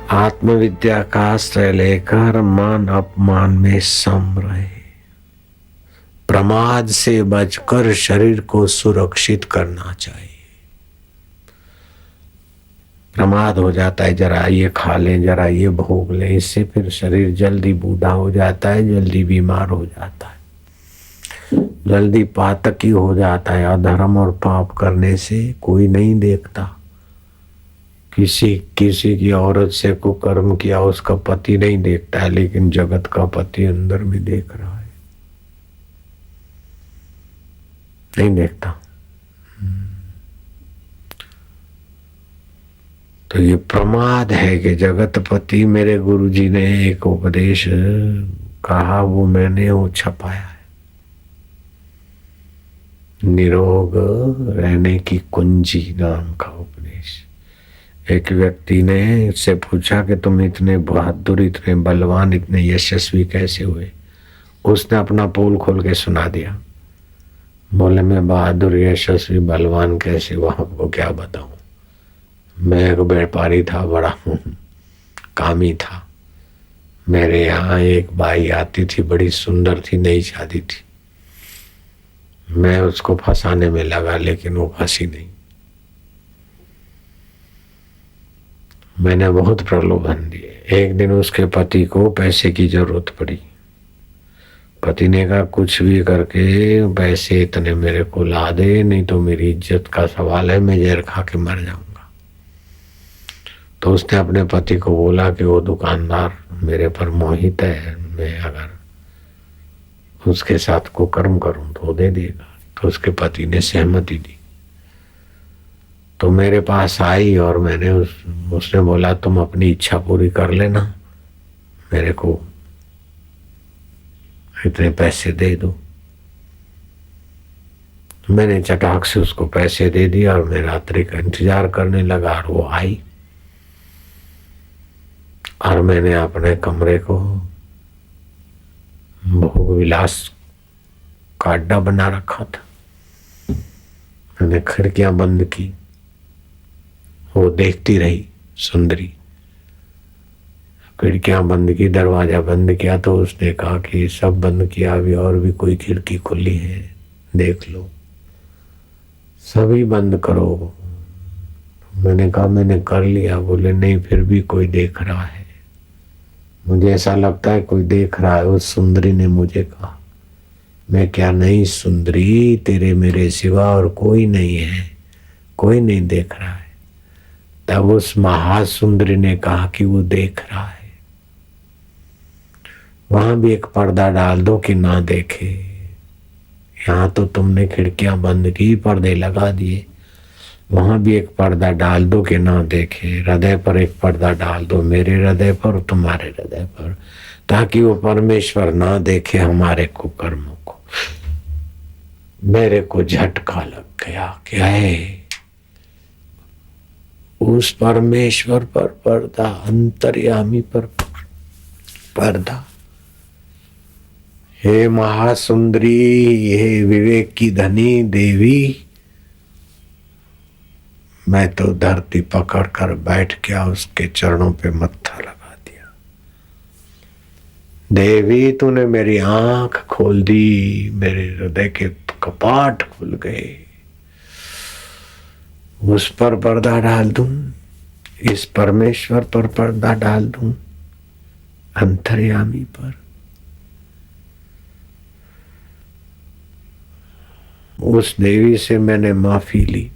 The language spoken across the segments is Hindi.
आत्मविद्या का आश्रय लेकर मान अपमान में सम रहे। प्रमाद से बचकर शरीर को सुरक्षित करना चाहिए। प्रमाद हो जाता है, जरा ये खा लें, जरा ये भोग लें, इससे फिर शरीर जल्दी बूढ़ा हो जाता है, जल्दी बीमार हो जाता है, जल्दी पातकी हो जाता है। अधर्म और पाप करने से कोई नहीं देखता। किसी की औरत से कुकर्म किया उसका पति नहीं देखता है, लेकिन जगत का पति अंदर में देख रहा है, नहीं देखता। तो ये प्रमाद है कि जगतपति मेरे गुरुजी ने एक उपदेश कहा, वो मैंने वो छपाया है। निरोग रहने की कुंजी नाम का उपदेश। एक व्यक्ति ने इससे पूछा कि तुम इतने बहादुर, इतने बलवान, इतने यशस्वी कैसे हुए? उसने अपना पोल खोल के सुना दिया। बोले मैं बहादुर, यशस्वी, बलवान कैसे हुआ आपको क्या बताऊं। मैं एक व्यापारी था, बड़ा कामी था। मेरे यहाँ एक बाई आती थी, बड़ी सुंदर थी, नई शादी थी। मैं उसको फंसाने में लगा, लेकिन वो फंसी नहीं। मैंने बहुत प्रलोभन दिए। एक दिन उसके पति को पैसे की जरूरत पड़ी। पति ने कहा कुछ भी करके पैसे इतने मेरे को ला दे, नहीं तो मेरी इज्जत का सवाल है, मैं जहर खा के मर जाऊंगा। तो उसने अपने पति को बोला कि वो दुकानदार मेरे पर मोहित है, मैं अगर उसके साथ कुकर्म करूं तो दे देगा। तो उसके पति ने सहमति दी। तो मेरे पास आई और मैंने उसने बोला तुम अपनी इच्छा पूरी कर लेना, मेरे को इतने पैसे दे दो। मैंने चटाक से उसको पैसे दे दिया और मैं रात्रि का इंतजार करने लगा। और वो आई और मैंने अपने कमरे को भोग विलास का अड्डा बना रखा था। मैंने खिड़कियां बंद की, वो देखती रही सुंदरी। खिड़कियां बंद की, दरवाजा बंद किया तो उसने कहा कि सब बंद किया, अभी और भी कोई खिड़की खुली है, देख लो। सभी बंद करो। मैंने कहा मैंने कर लिया। बोले नहीं, फिर भी कोई देख रहा है, मुझे ऐसा लगता है कोई देख रहा है। उस सुंदरी ने मुझे कहा। मैं क्या नहीं सुंदरी, तेरे मेरे सिवा और कोई नहीं है, कोई नहीं देख रहा है। तब उस महासुंदरी ने कहा कि वो देख रहा है। वहां भी एक पर्दा डाल दो कि ना देखे। यहाँ तो तुमने खिड़कियां बंद की, पर्दे लगा दिए, वहां भी एक पर्दा डाल दो कि ना देखे। हृदय पर एक पर्दा डाल दो, मेरे हृदय पर और तुम्हारे हृदय पर, ताकि वो परमेश्वर ना देखे हमारे कुकर्मों को। मेरे को झटका लग गया। क्या है? उस परमेश्वर पर पर्दा, अंतर्यामी पर पर्दा। हे महासुंदरी, हे विवेक की धनी देवी, मैं तो धरती पकड़ कर बैठ गया, उसके चरणों पे मत्था लगा दिया। देवी तूने मेरी आंख खोल दी, मेरे हृदय के कपाट खुल गए। उस पर पर्दा डाल दूं, इस परमेश्वर पर पर्दा डाल दूं, अंतर्यामी पर। उस देवी से मैंने माफी ली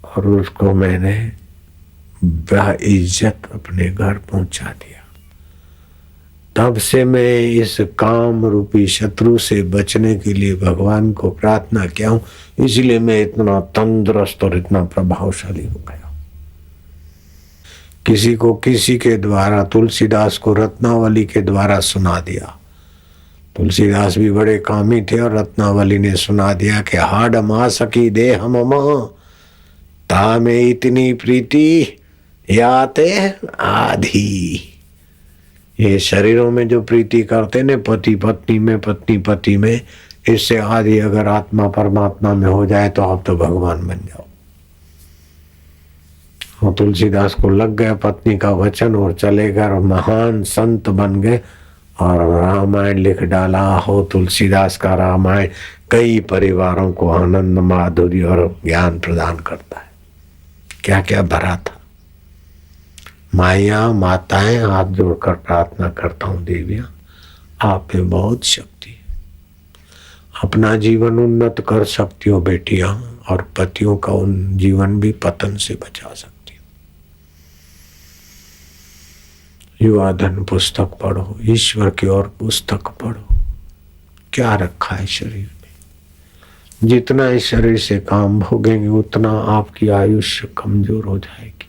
और उसको मैंने इज्जत अपने घर पहुंचा दिया। तब से मैं इस काम रूपी शत्रु से बचने के लिए भगवान को प्रार्थना किया हूं। इसलिए मैं इतना तंदुरुस्त और इतना प्रभावशाली हो गया। किसी को किसी के द्वारा, तुलसीदास को रत्नावली के द्वारा सुना दिया। तुलसीदास भी बड़े कामी थे और रत्नावली ने सुना दिया कि हाड मा सकी दे हम ता में इतनी प्रीति याते आधी। ये शरीरों में जो प्रीति करते ने, पति पत्नी में, पत्नी पति में, इससे आदि अगर आत्मा परमात्मा में हो जाए तो आप तो भगवान बन जाओ। वो तुलसीदास को लग गया पत्नी का वचन और चले गए और महान संत बन गए और रामायण लिख डाला। हो तुलसीदास का रामायण कई परिवारों को आनंद, माधुर्य और ज्ञान प्रदान करता है। क्या क्या भरा था। माया माताएं हाथ जोड़कर प्रार्थना करता हूं, देवियां आप में बहुत शक्ति है, अपना जीवन उन्नत कर सकती हो बेटियां, और पतियों का उन जीवन भी पतन से बचा सकती हो। युवा धन पुस्तक पढ़ो, ईश्वर की ओर पुस्तक पढ़ो। क्या रखा है शरीर में? जितना इस शरीर से काम भोगेंगे उतना आपकी आयुष्य कमजोर हो जाएगी,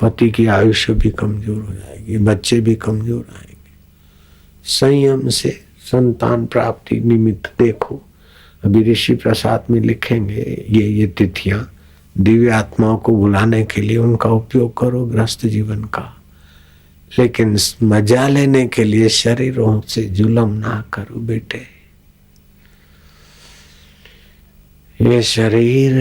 पति की आयुष्य भी कमजोर हो जाएगी, बच्चे भी कमजोर आएंगे। संयम से संतान प्राप्ति निमित्त देखो, अभी ऋषि प्रसाद में लिखेंगे ये तिथियां दिव्य आत्माओं को बुलाने के लिए, उनका उपयोग करो गृहस्थ जीवन का। लेकिन मजा लेने के लिए शरीरों से जुल्म ना करो बेटे। ये शरीर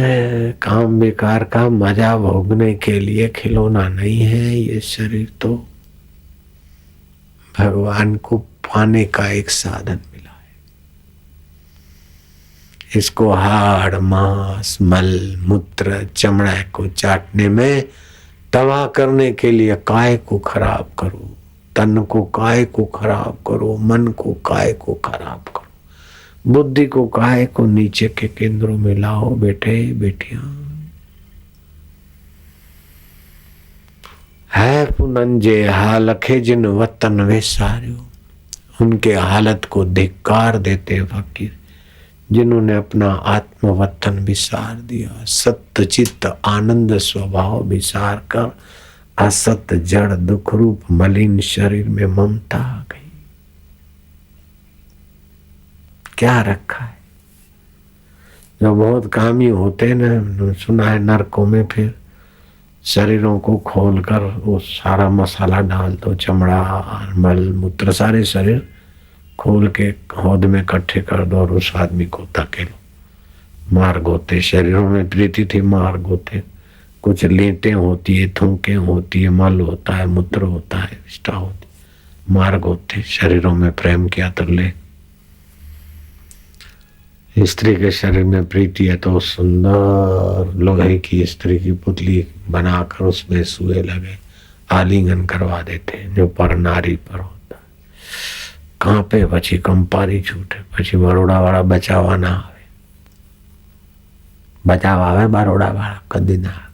काम बेकार का मजा भोगने के लिए खिलौना नहीं है। ये शरीर तो भगवान को पाने का एक साधन मिला है। इसको हाड़ मांस मल मूत्र चमड़ा को चाटने में, तबाह करने के लिए काय को खराब करो, तन को काय को खराब करो, मन को काय को खराब करो, बुद्धि को काय को नीचे के केंद्रों में लाओ बेटे बेटियां। है पुनंजे हालखे जिन वतन वे सारियो, उनके हालत को धिक्कार देते फकीर जिन्होंने अपना आत्म वतन विसार दिया। सत्य चित्त आनंद स्वभाव विसार कर असत जड़ दुख रूप मलिन शरीर में ममता आ गई। क्या रखा है? जो बहुत कामी होते न, सुना है नरकों में फिर शरीरों को खोलकर वो सारा मसाला डाल दो, चमड़ा मल मूत्र सारे शरीर खोल के हौद में इकट्ठे कर दो और उस आदमी को धकेलो। मार गोते, शरीरों में प्रीति थी मार गोते, कुछ लीटें होती है, थूकें होती है, मल होता है, मूत्र होता है, विष्ठा होती, मार गोते। शरीरों में प्रेम किया तो ले। स्त्री के शरीर में प्रीति है तो सुंदर लोहे की स्त्री की पुतली बनाकर उसमें सुए लगे आलिंगन करवा देते हैं, जो पर नारी पर होता है। कहाँ पे पछी कंपारी छूटे, पछी बरोड़ा वाला बचावा ना आवे, बचाव आवे बरोड़ा वाला कदी ना आवे,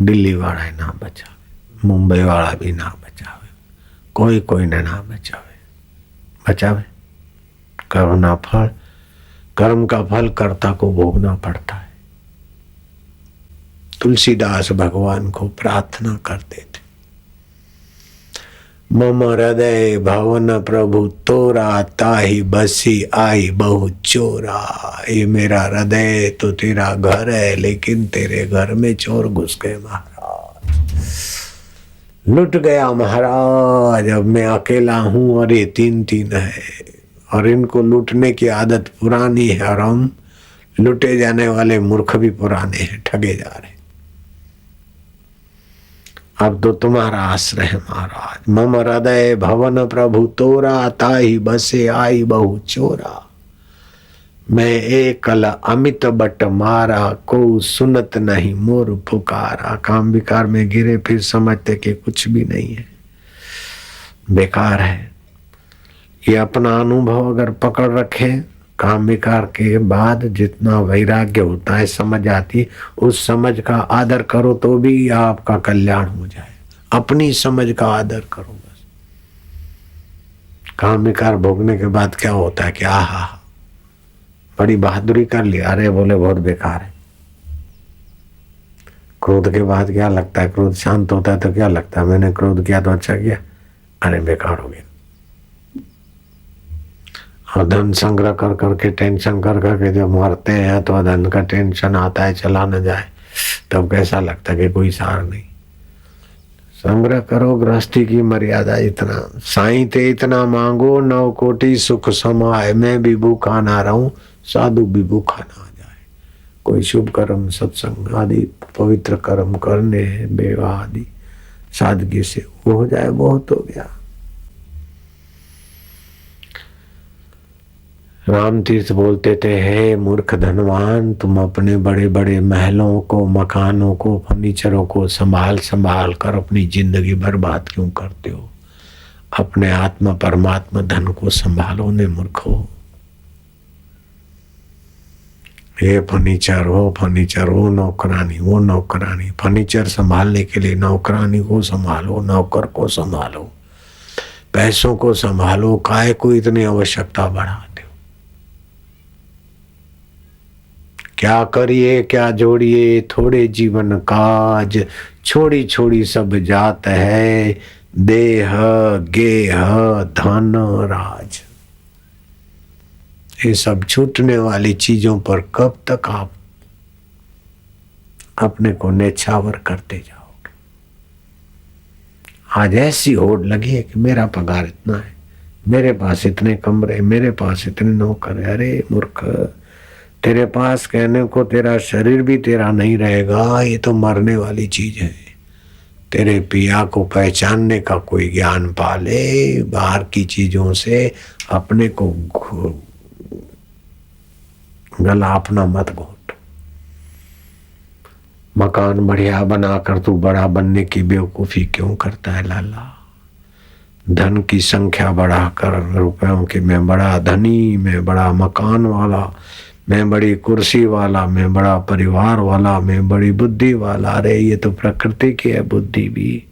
दिल्ली वाला ना बचावे, मुंबई वाला भी ना बचावे, कोई कोई ने ना बचावे। बचावे कर्म फल, कर्म का फल कर्ता को भोगना पड़ता है। तुलसीदास भगवान को प्रार्थना करते थे, मम हृदय भवन प्रभु तोरा, ताही बसी आई बहु चोरा। ये मेरा हृदय तो तेरा घर है, लेकिन तेरे घर में चोर घुस गए महाराज, लुट गया महाराज। अब मैं अकेला हूं और ये तीन तीन है और इनको लूटने की आदत पुरानी है और हम लुटे जाने वाले मूर्ख भी पुराने हैं, ठगे जा रहे। अब तो तुम्हारा आश्रय है महाराज। मम हृदय भवन प्रभु तोरा, ताही बसे आई बहु चोरा। मैं एकल अमित बट मारा, को सुनत नहीं मोर पुकारा। काम विकार में गिरे फिर समझते कि कुछ भी नहीं है, बेकार है। ये अपना अनुभव अगर पकड़ रखे, काम विकार के बाद जितना वैराग्य होता है, समझ आती, उस समझ का आदर करो तो भी आपका कल्याण हो जाए। अपनी समझ का आदर करो बस। काम विकार भोगने के बाद क्या होता है कि आहा बड़ी बहादुरी कर ली, अरे बोले बहुत बेकार है। क्रोध के बाद क्या लगता है, क्रोध शांत होता है तो क्या लगता है, मैंने क्रोध किया तो अच्छा किया, अरे बेकार हो गया। और धन संग्रह कर करके टेंशन कर करके जब मरते हैं तो धन का टेंशन आता है, चला न जाए, तब कैसा लगता है कि कोई सार नहीं। संग्रह करो, गृहस्थी की मर्यादा इतना, साईं ते इतना मांगो 9 कोटि सुख समाए। मैं भी भूखा ना रहूं, साधु भी भूखा ना जाए। कोई शुभ कर्म, सत्संग आदि पवित्र कर्म करने हैं, विवाह आदि सादगी से वो हो जाए, बहुत हो गया। राम तीर्थ बोलते थे, हे मूर्ख धनवान, तुम अपने बड़े बड़े महलों को, मकानों को, फर्नीचरों को संभाल संभाल कर अपनी जिंदगी बर्बाद क्यों करते हो? अपने आत्मा परमात्मा धन को संभालो ने मूर्खो। ये फर्नीचर हो नौकरानी हो नौकरानी, फर्नीचर संभालने के लिए नौकरानी को संभालो, नौकर को संभालो, पैसों को संभालो, काय को इतनी आवश्यकता बढ़ाते हो? क्या करिए क्या जोड़िए, थोड़े जीवन काज, छोड़ी छोड़ी सब जात है, देह गेह धन राज। ये सब छूटने वाली चीजों पर कब तक आप अपने को नेछावर करते जाओगे? आज ऐसी होड़ लगी है कि मेरा पगार इतना है, मेरे पास इतने कमरे, मेरे पास इतने नौकर है। अरे मूर्ख, तेरे पास कहने को तेरा शरीर भी तेरा नहीं रहेगा, ये तो मरने वाली चीज है। तेरे पिया को पहचानने का कोई ज्ञान पाले, बाहर की चीजों से अपने को गला अपना मत घोट। मकान बढ़िया बनाकर तू बड़ा बनने की बेवकूफी क्यों करता है लाला? धन की संख्या बढ़ाकर रुपयों की, मैं बड़ा धनी, मैं बड़ा मकान वाला, मैं बड़ी कुर्सी वाला, मैं बड़ा परिवार वाला, मैं बड़ी बुद्धि वाला। अरे ये तो प्रकृति की है बुद्धि भी।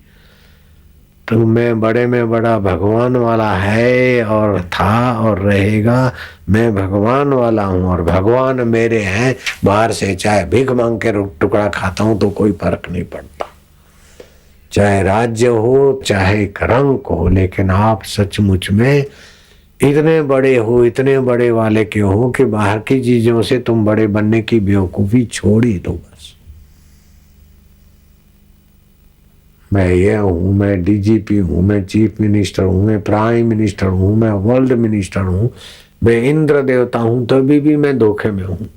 तो मैं बड़े में बड़ा भगवान वाला है और था और रहेगा। मैं भगवान वाला हूँ और भगवान मेरे हैं। बाहर से चाहे भीख मांग के टुकड़ा खाता हूँ तो कोई फर्क नहीं पड़ता, चाहे राज्य हो चाहे रंक हो, लेकिन आप सचमुच में इतने बड़े हो, इतने बड़े वाले के हो कि बाहर की चीजों से तुम बड़े बनने की बेवकूफी छोड़ ही दो बस। मैं ये हूँ, मैं डीजीपी हूँ, मैं चीफ मिनिस्टर हूँ, मैं प्राइम मिनिस्टर हूँ, मैं वर्ल्ड मिनिस्टर हूँ, मैं इंद्र देवता हूँ, तभी भी मैं धोखे में हूँ।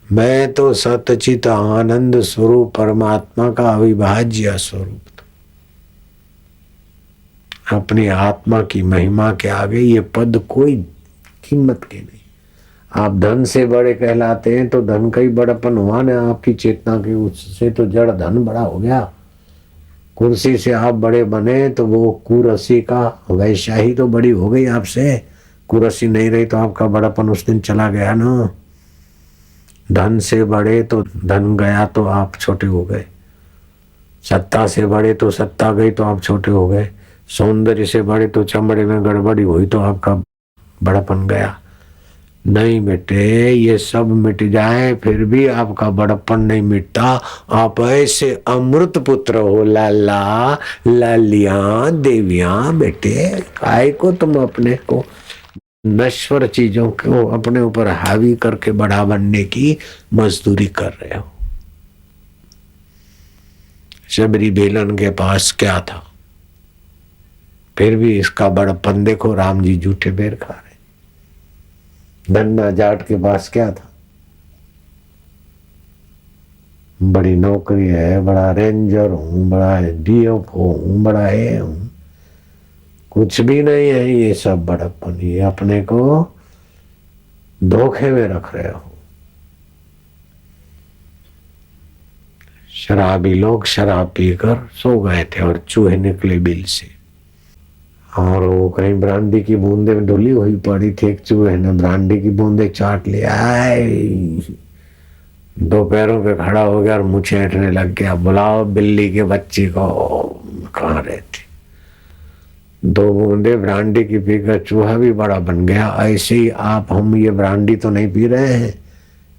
मैं तो सतचित आनंद स्वरूप परमात्मा का अविभाज्य स्वरूप। अपनी आत्मा की महिमा के आगे ये पद कोई कीमत के नहीं। आप धन से बड़े कहलाते हैं तो धन का ही बड़ापन हुआ ना आपकी चेतना के, उससे तो जड़ धन बड़ा हो गया। कुर्सी से आप बड़े बने तो वो कुर्सी का वैसा ही तो बड़ी हो गई आपसे। कुर्सी नहीं रही तो आपका बड़ापन उस दिन चला गया ना। धन से बड़े तो धन गया तो आप छोटे हो गए, सत्ता से बड़े तो सत्ता गई तो आप छोटे हो गए, सौंदर्य से बड़े तो चमड़े में गड़बड़ी हुई तो आपका बड़ापन गया। नहीं बेटे, ये सब मिट जाए फिर भी आपका बड़प्पन नहीं मिटता। आप ऐसे अमृत पुत्र हो लाला, लालियां देवियां। बेटे काय को तुम अपने को नश्वर चीजों को अपने ऊपर हावी करके बड़ा बनने की मजदूरी कर रहे हो? शबरी बेलन के पास क्या था, फिर भी इसका बड़प्पन देखो। राम जी जूठे बेर खा रहे। धन्ना जाट के पास क्या था, बड़ी नौकरी है, बड़ा रेंजर हूं, बड़ा डीएफओ हूं, बड़ा ये हूं। कुछ भी नहीं है ये सब बड़प्पन। ये अपने को धोखे में रख रहे हो। शराबी लोग शराब पीकर सो गए थे और चूहे निकले बिल से, और वो कहीं ब्रांडी की बूंदे में धुली हुई पड़ी थी। एक चूहे ने ब्रांडी की बूंदे चाट लिया, दो पैरों पे खड़ा हो गया और मुँह छेंटने लग गया। बुलाओ बिल्ली के बच्चे को, कहाँ रहती। दो बूंदे ब्रांडी की पीकर चूहा भी बड़ा बन गया। ऐसे ही आप हम ये ब्रांडी तो नहीं पी रहे हैं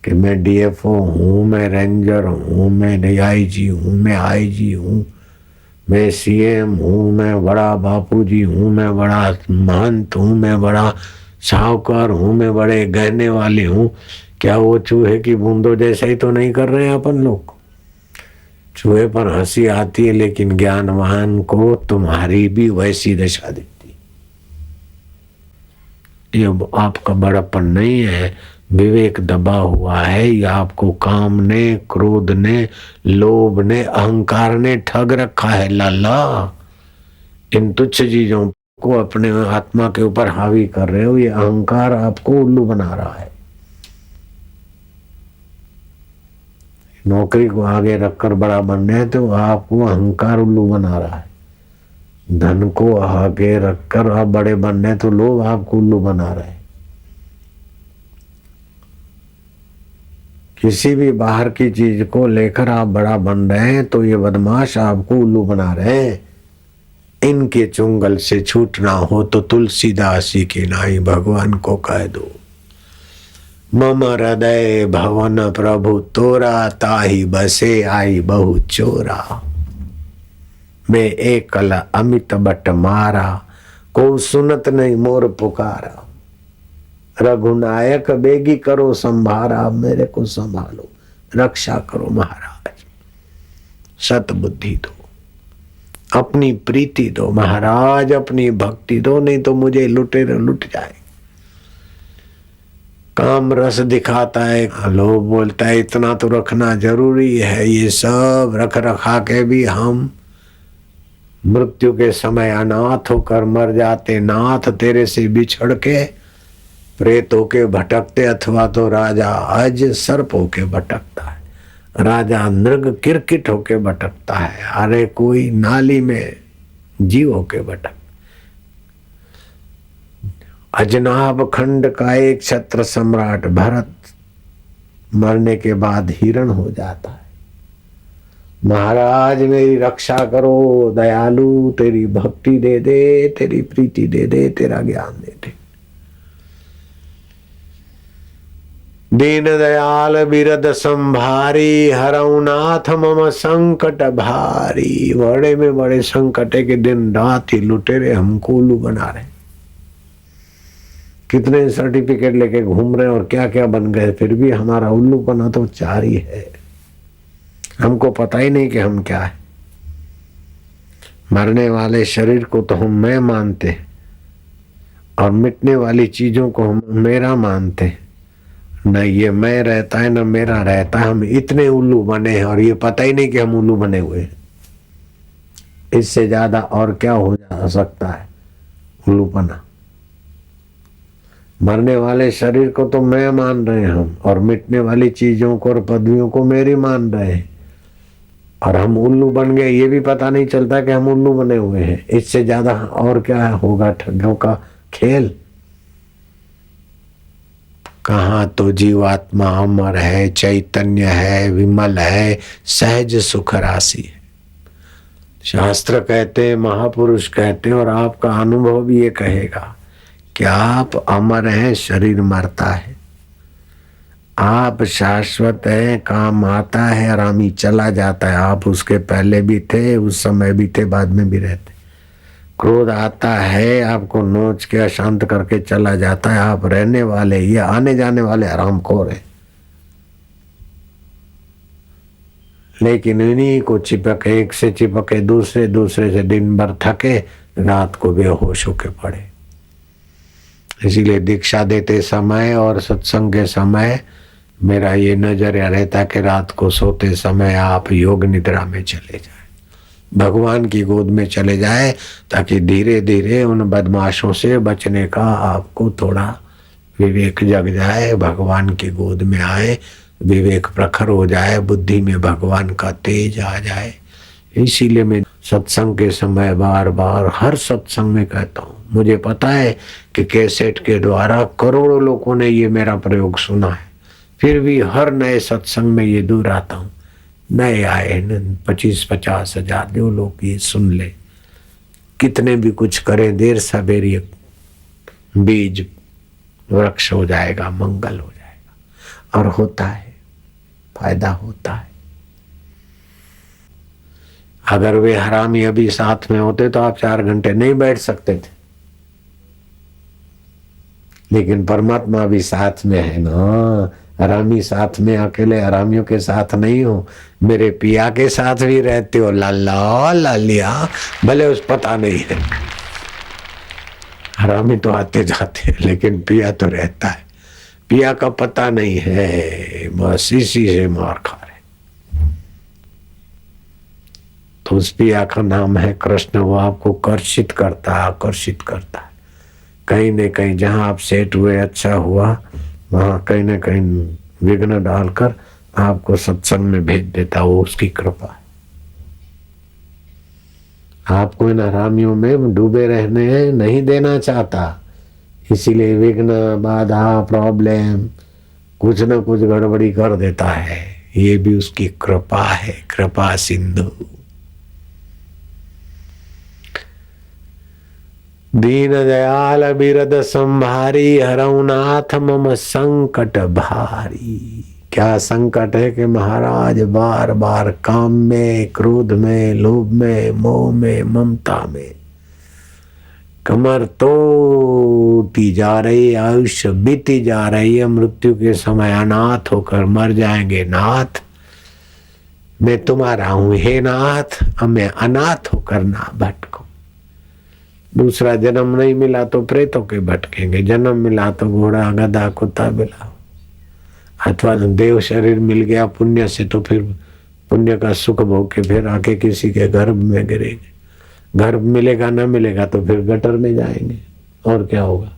कि मैं डीएफओ हूँ, मैं रेंजर हूँ, मैं डीआईजी हूँ, मैं आईजी हूँ, मैं सीएम हूँ, मैं बड़ा बापूजी हूँ, मैं बड़ा महंत हूँ, मैं बड़ा साहूकार हूँ, मैं बड़े गहने वाले हूँ। क्या वो चूहे की बूंदों जैसा ही तो नहीं कर रहे हैं अपन लोग? चूहे पर हंसी आती है लेकिन ज्ञानवान को तुम्हारी भी वैसी दशा दिखती। ये आपका बड़प्पन नहीं है, विवेक दबा हुआ है, या आपको काम ने, क्रोध ने, लोभ ने, अहंकार ने ठग रखा है लाला। इन तुच्छ चीजों को अपने आत्मा के ऊपर हावी कर रहे हो, ये अहंकार आपको उल्लू बना रहा है। नौकरी को आगे रखकर बड़ा बनना है तो आपको अहंकार उल्लू बना रहा है। धन को आगे रखकर आप बड़े बनने तो लोग आपको उल्लू बना रहे हैं। किसी भी बाहर की चीज को लेकर आप बड़ा बन रहे हैं तो ये बदमाश आपको उल्लू बना रहे हैं। इनके चुंगल से छूटना हो तो तुलसीदासी के नाई भगवान को कह दो, मम हृदय भवन प्रभु तोरा, ताही बसे आई बहु चोरा। मैं एकल अमित बट मारा, को सुनत नहीं मोर पुकारा। रघुनायक बेगी करो संभारा, मेरे को संभालो, रक्षा करो महाराज। सत बुद्धि दो, अपनी प्रीति दो महाराज, अपनी भक्ति दो, नहीं तो मुझे लुटेरे लुट जाए। काम रस दिखाता है, लोग बोलता है इतना तो रखना जरूरी है। ये सब रख रखा के भी हम मृत्यु के समय अनाथ होकर मर जाते। नाथ तेरे से बिछड़ के प्रेत होके भटकते, अथवा तो राजा अज सर्प होके भटकता है, राजा नृग किरकिट होके भटकता है, अरे कोई नाली में जीव होके भटक। अजनाब खंड का एक छत्र सम्राट भरत मरने के बाद हिरण हो जाता है। महाराज मेरी रक्षा करो दयालु, तेरी भक्ति दे दे, तेरी प्रीति दे दे, तेरा ज्ञान दे दे। दीन दयाल बिरद संभारी, हरऊ नाथ मम संकट भारी। बड़े में बड़े संकट के दिन रात ही लुटेरे हमको उल्लू बना रहे। कितने सर्टिफिकेट लेके घूम रहे और क्या क्या बन गए, फिर भी हमारा उल्लू बना तो जारी है। हमको पता ही नहीं कि हम क्या है। मरने वाले शरीर को तो हम मैं मानते और मिटने वाली चीजों को हम मेरा मानते। न ये मैं रहता है न मेरा रहता है। हम इतने उल्लू बने हैं और ये पता ही नहीं कि हम उल्लू बने हुए हैं। इससे ज्यादा और क्या हो जा सकता है उल्लूपना। मरने वाले शरीर को तो मैं मान रहे हैं हम, और मिटने वाली चीजों को और पदवियों को मेरी मान रहे हैं, और हम उल्लू बन गए। ये भी पता नहीं चलता कि हम उल्लू बने हुए हैं। इससे ज्यादा और क्या होगा ठगों का खेल। कहाँ तो जीवात्मा अमर है, चैतन्य है, विमल है, सहज सुख राशि है। शास्त्र कहते, महापुरुष कहते, और आपका अनुभव भी ये कहेगा कि आप अमर हैं, शरीर मरता है। आप शाश्वत हैं, काम आता है, आरामी चला जाता है। आप उसके पहले भी थे, उस समय भी थे, बाद में भी रहते। क्रोध आता है, आपको नोच के अशांत करके चला जाता है। आप रहने वाले, ये आने जाने वाले आराम खोर हैं। लेकिन इन्हीं को चिपके, एक से चिपके दूसरे, दूसरे से दिन भर थके, रात को बेहोश होके पड़े। इसीलिए दीक्षा देते समय और सत्संग के समय मेरा ये नजरिया रहता कि रात को सोते समय आप योग निद्रा में चले जाए, भगवान की गोद में चले जाए, ताकि धीरे धीरे उन बदमाशों से बचने का आपको थोड़ा विवेक जग जाए, भगवान की गोद में आए, विवेक प्रखर हो जाए, बुद्धि में भगवान का तेज आ जाए। इसीलिए मैं सत्संग के समय बार बार हर सत्संग में कहता हूँ, मुझे पता है कि कैसेट के द्वारा करोड़ों लोगों ने ये मेरा प्रयोग सुना है, फिर भी हर नए सत्संग में ये दूर आता हूँ। नए आए 25-50 हजार जो लोग ये सुन ले, कितने भी कुछ करें, देर सवेर ये बीज वृक्ष हो जाएगा, मंगल हो जाएगा। और होता है, फायदा होता है। अगर वे हरामी अभी साथ में होते तो आप 4 घंटे नहीं बैठ सकते थे, लेकिन परमात्मा भी साथ में है ना। हरामी साथ में, अकेले हरामियों के साथ नहीं हो, मेरे पिया के साथ भी रहते हो। लाला लालिया, भले उस पता नहीं है, हरामी तो आते जाते हैं, लेकिन पिया तो रहता है। पिया का पता नहीं है, बस इसी से मार खा रहे। तो उस पिया का नाम है कृष्ण। वो आपको आकर्षित करता है। कहीं न कहीं जहां आप सेट हुए, अच्छा हुआ, वहां कहीं न कहीं विघ्न डालकर आपको सत्संग में भेज देता। वो उसकी कृपा है। आपको इन हरामियों में डूबे रहने नहीं देना चाहता, इसीलिए विघ्न, बाधा, प्रॉब्लम, कुछ न कुछ गड़बड़ी कर देता है। ये भी उसकी कृपा है, कृपा सिंधु। दीन दयाल बिरद संभारी, हरऊ नाथ मम संकट भारी। क्या संकट है कि महाराज बार बार काम में, क्रोध में, लोभ में, मोह में, ममता में कमर तोड़ती जा रही, आयुष्य बीती जा रही है। मृत्यु के समय अनाथ होकर मर जाएंगे। नाथ मैं तुम्हारा हूं, हे नाथ, अब मैं अनाथ होकर ना भटकूं। दूसरा जन्म नहीं मिला तो प्रेतों के भटकेंगे, जन्म मिला तो घोड़ा, गधा, कुत्ता, बिलाव, अथवा देव शरीर मिल गया पुण्य से तो फिर पुण्य का सुख भोग के फिर आके किसी के गर्भ में गिरेंगे। गर्भ मिलेगा ना मिलेगा तो फिर गटर में जाएंगे। और क्या होगा?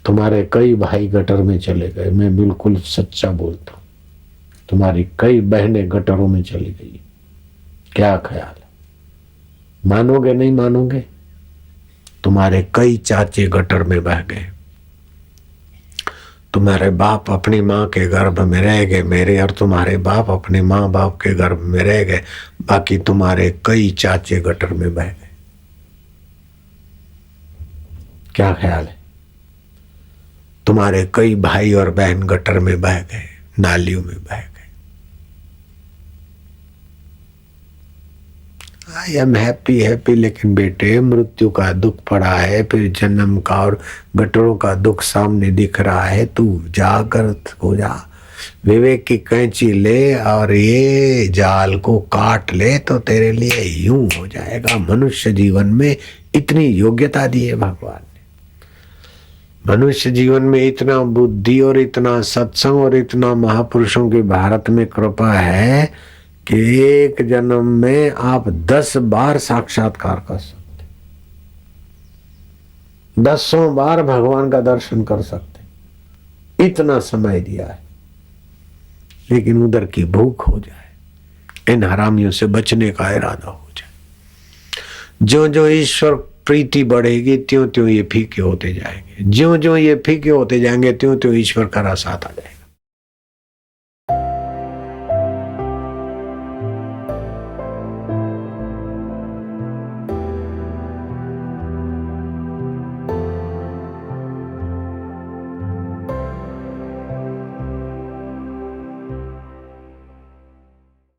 तुम्हारे कई भाई गटर में चले गए, मैं बिल्कुल सच्चा बोलता हूं। तुम्हारी कई बहनें गटरों में चली गई। क्या ख्याल है? मानोगे नहीं मानोगे? तुम्हारे कई चाचे गटर में बह गए। तुम्हारे बाप अपनी माँ के गर्भ में रह गए, मेरे और तुम्हारे बाप अपने माँ बाप के गर्भ में रह गए, बाकी तुम्हारे कई चाचे गटर में बह गए। क्या ख्याल है? तुम्हारे कई भाई और बहन गटर में बह गए, नालियों में बह गए। आई एम हैप्पी, लेकिन बेटे मृत्यु का दुख पड़ा है, फिर जन्म का और गटरों का दुख सामने दिख रहा है। तू जागृत हो जा, विवेक की कैंची ले और ये जाल को काट ले तो तेरे लिए यूं हो जाएगा। मनुष्य जीवन में इतनी योग्यता दी है भगवान ने। मनुष्य जीवन में इतना बुद्धि और इतना सत्संग और इतना महापुरुषों की भारत में कृपा है कि एक जन्म में आप 10 बार साक्षात्कार कर सकते, 10 बार भगवान का दर्शन कर सकते। इतना समय दिया है। लेकिन उधर की भूख हो जाए, इन हरामियों से बचने का इरादा हो जाए। जो जो ईश्वर प्रीति बढ़ेगी त्यों त्यों ये फीके होते जाएंगे। ज्यों ज्यों ये फीके होते जाएंगे त्यों त्यों ईश्वर का रस आता जाएगा।